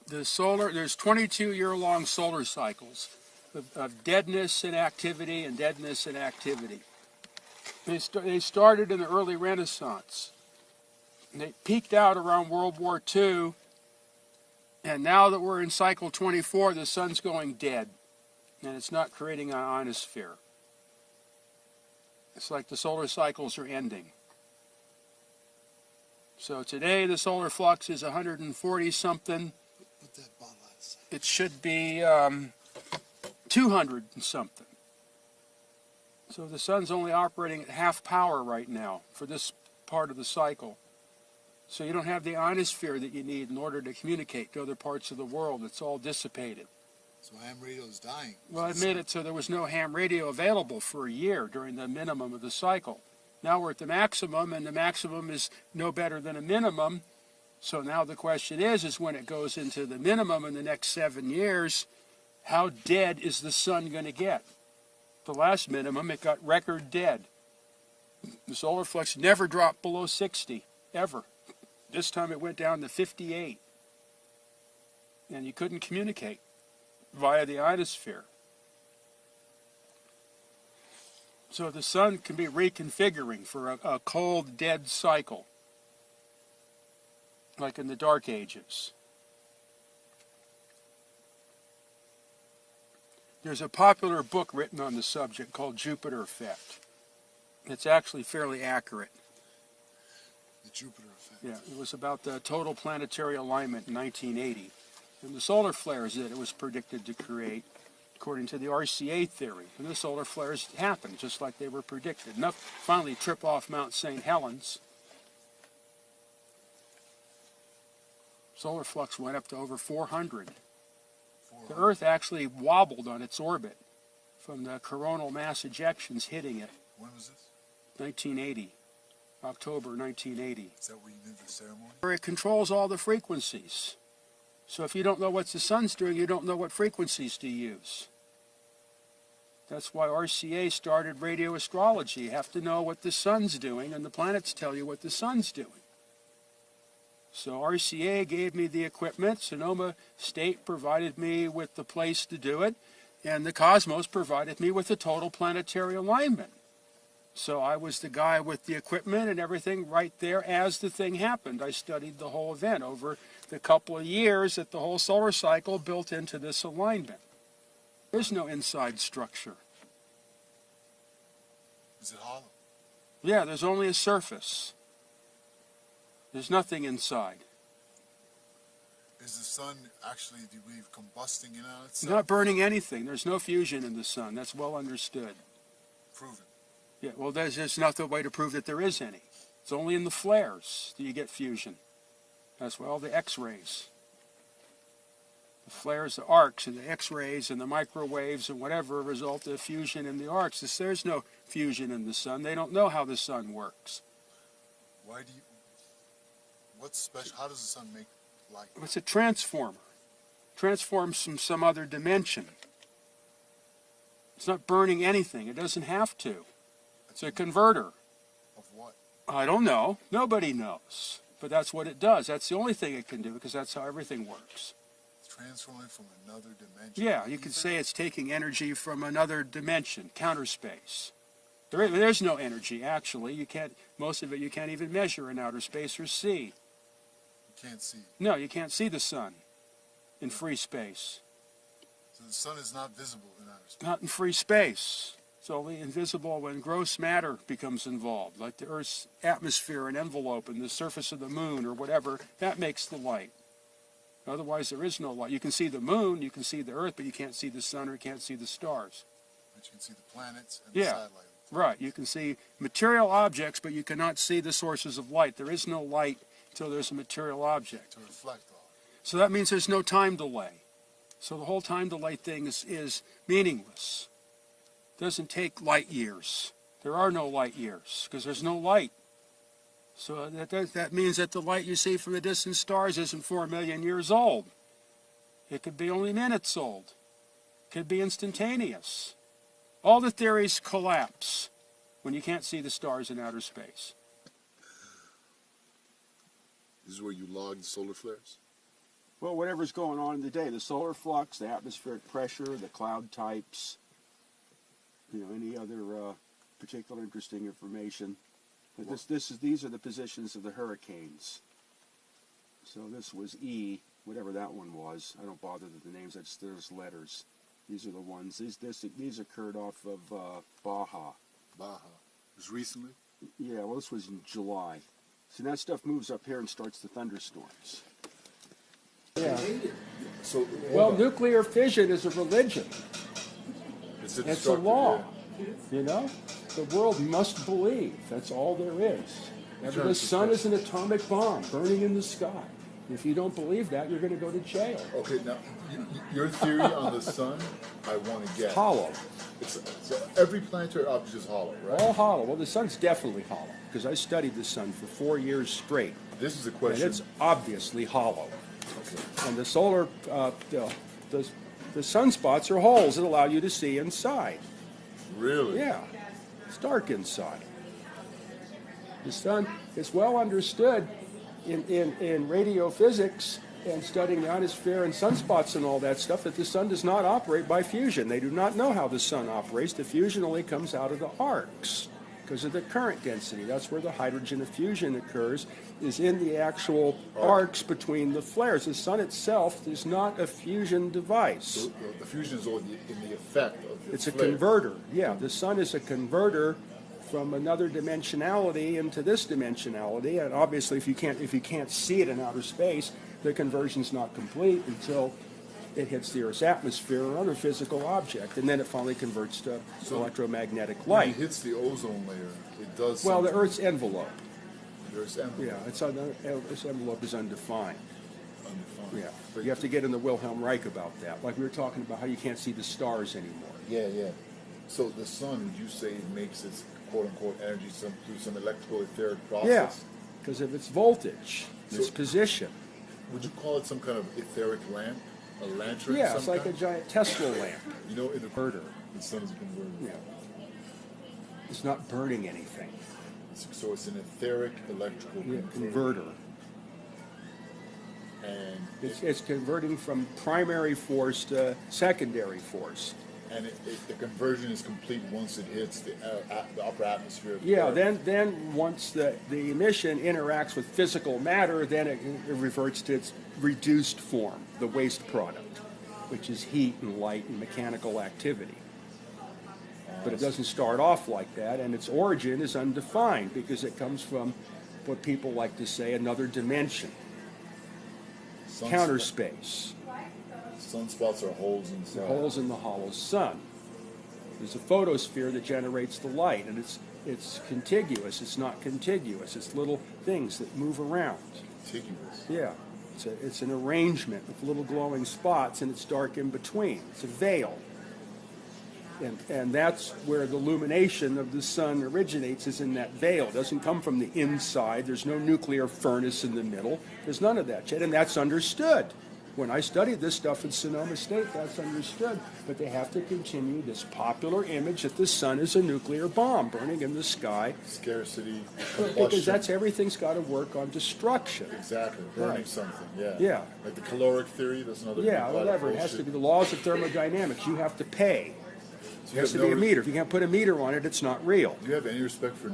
There's 22-year-long solar cycles of deadness and activity and deadness and activity. They started in the early Renaissance. And they peaked out around World War II, and now that we're in cycle 24, the sun's going dead, and it's not creating an ionosphere. It's like the solar cycles are ending. So today the solar flux is 140-something. It should be 200 and something. So the sun's only operating at half power right now for this part of the cycle. So you don't have the ionosphere that you need in order to communicate to other parts of the world. It's all dissipated. So ham radio is dying. Well, it made it so there was no ham radio available for a year during the minimum of the cycle. Now we're at the maximum, and the maximum is no better than a minimum. So now the question is when it goes into the minimum in the next 7 years, how dead is the sun going to get? The last minimum, it got record dead. The solar flux never dropped below 60, ever. This time it went down to 58. And you couldn't communicate via the ionosphere. So the sun can be reconfiguring for a cold, dead cycle, like in the Dark Ages. There's a popular book written on the subject called Jupiter Effect. It's actually fairly accurate. The Jupiter Effect. Yeah, it was about the total planetary alignment in 1980. And the solar flares that it was predicted to create, according to the RCA theory. And the solar flares happened just like they were predicted. Enough finally trip off Mount St. Helens. Solar flux went up to over 400. The Earth actually wobbled on its orbit from the coronal mass ejections hitting it. When was this? 1980. October 1980. Is that where you did the ceremony? It controls all the frequencies. So if you don't know what the sun's doing, you don't know what frequencies to use. That's why RCA started radio astrology. You have to know what the sun's doing, and the planets tell you what the sun's doing. So RCA gave me the equipment, Sonoma State provided me with the place to do it, and the cosmos provided me with the total planetary alignment. So I was the guy with the equipment and everything right there as the thing happened. I studied the whole event over the couple of years that the whole solar cycle built into this alignment. There's no inside structure. Is it hollow? Yeah, there's only a surface. There's nothing inside. Is the sun actually, do you believe, combusting in on itself? It's not burning anything. There's no fusion in the sun. That's well understood. Proven. Yeah, well, there's just not the way to prove that there is any. It's only in the flares that you get fusion. That's why all the X-rays. The flares, the arcs, and the X-rays, and the microwaves, and whatever result of fusion in the arcs. There's no fusion in the sun. They don't know how the sun works. Why do you... What's special? How does the sun make light? It's a transformer. Transforms from some other dimension. It's not burning anything. It doesn't have to. It's a converter. Of what? I don't know. Nobody knows. But that's what it does. That's the only thing it can do, because that's how everything works. It's transforming from another dimension. Yeah, you could say it's taking energy from another dimension, counter space. There's no energy, actually. You can't. Most of it you can't even measure in outer space or see. You can't see. No, you can't see the sun in free space. So the sun is not visible in outer space? Not in free space. It's only invisible when gross matter becomes involved, like the Earth's atmosphere and envelope and the surface of the moon or whatever. That makes the light. Otherwise, there is no light. You can see the moon, you can see the Earth, but you can't see the sun or you can't see the stars. But you can see the planets and the satellite. Right. You can see material objects, but you cannot see the sources of light. There is no light until there's a material object. To reflect off. So that means there's no time delay. So the whole time delay thing is meaningless. It doesn't take light years. There are no light years because there's no light. So that means that the light you see from the distant stars isn't 4 million years old. It could be only minutes old. It could be instantaneous. All the theories collapse when you can't see the stars in outer space. This is where you log the solar flares? Well, whatever's going on in the day, the solar flux, the atmospheric pressure, the cloud types, any other particular interesting information. But these are the positions of the hurricanes. So this was E, whatever that one was. I don't bother with the names. There's letters. These are the ones. These occurred off of Baja. Baja. Just recently? Yeah, well, this was in July. So that stuff moves up here and starts the thunderstorms. Yeah. So, well, nuclear fission is a religion. It's a law. Yeah. The world must believe. That's all there is. The sun is an atomic bomb burning in the sky. If you don't believe that, you're going to go to jail. Okay, now, your theory on the sun, I want to get. Hollow. So every planetary object is hollow, right? All hollow. Well, the sun's definitely hollow, because I studied the sun for 4 years straight. This is a question. And it's obviously hollow. Okay. And the solar, the sunspots are holes that allow you to see inside. Really? Yeah. It's dark inside. The sun is well understood in radio physics and studying the ionosphere and sunspots and all that stuff that the sun does not operate by fusion. They do not know how the sun operates. The fusion only comes out of the arcs because of the current density. That's where the hydrogen diffusion occurs, is in the actual arcs between the flares. The sun itself is not a fusion device. So the fusion is in the effect of the It's flare. a converter. Yeah, the sun is a converter from another dimensionality into this dimensionality, and obviously if you can't see it in outer space, the conversion's not complete until it hits the Earth's atmosphere or other physical object, and then it finally converts to electromagnetic When light. it hits the ozone layer, it does Well, the something. Earth's envelope. The Earth's envelope. Yeah, its envelope is undefined. Undefined. Yeah, But you have to get in the Wilhelm Reich about that. Like we were talking about how you can't see the stars anymore. Yeah, yeah. So the sun, would you say, makes its quote-unquote energy through some electrical etheric process? Yeah, because of its voltage, its So- position. Would you call it some kind of etheric lamp? A lantern? Yeah, of it's some like a kind? giant Tesla lamp. You know, in the Converter. the sun is a converter. Yeah. It's not burning anything. So it's an etheric electrical Yeah, converter. converter. And It's converting from primary force to secondary force. the conversion is complete once it hits the upper atmosphere. Of the Yeah, Earth. then once the emission interacts with physical matter, then it reverts to its reduced form, the waste product, which is heat and light and mechanical activity. But it doesn't start off like that, and its origin is undefined because it comes from what people like to say another dimension, counter space. Sunspots are holes in the The sun. holes in the hollow sun. There's a photosphere that generates the light, and it's contiguous. It's not contiguous. It's little things that move around. Contiguous. Yeah, it's an arrangement of little glowing spots, and it's dark in between. It's a veil. And that's where the illumination of the sun originates, is in that veil. It doesn't come from the inside. There's no nuclear furnace in the middle. There's none of that yet, and that's understood. When I studied this stuff at Sonoma State, that's understood. But they have to continue this popular image that the sun is a nuclear bomb burning in the sky. Scarcity. Because combustion. everything's got to work on destruction. Exactly. Burning Right. something. Yeah. Yeah. Like the caloric theory. That's another. Yeah, big whatever. lot It of has to bullshit. be the laws of thermodynamics. You have to pay. So It has to be a meter. If you can't put a meter on it, it's not real. Do you have any respect for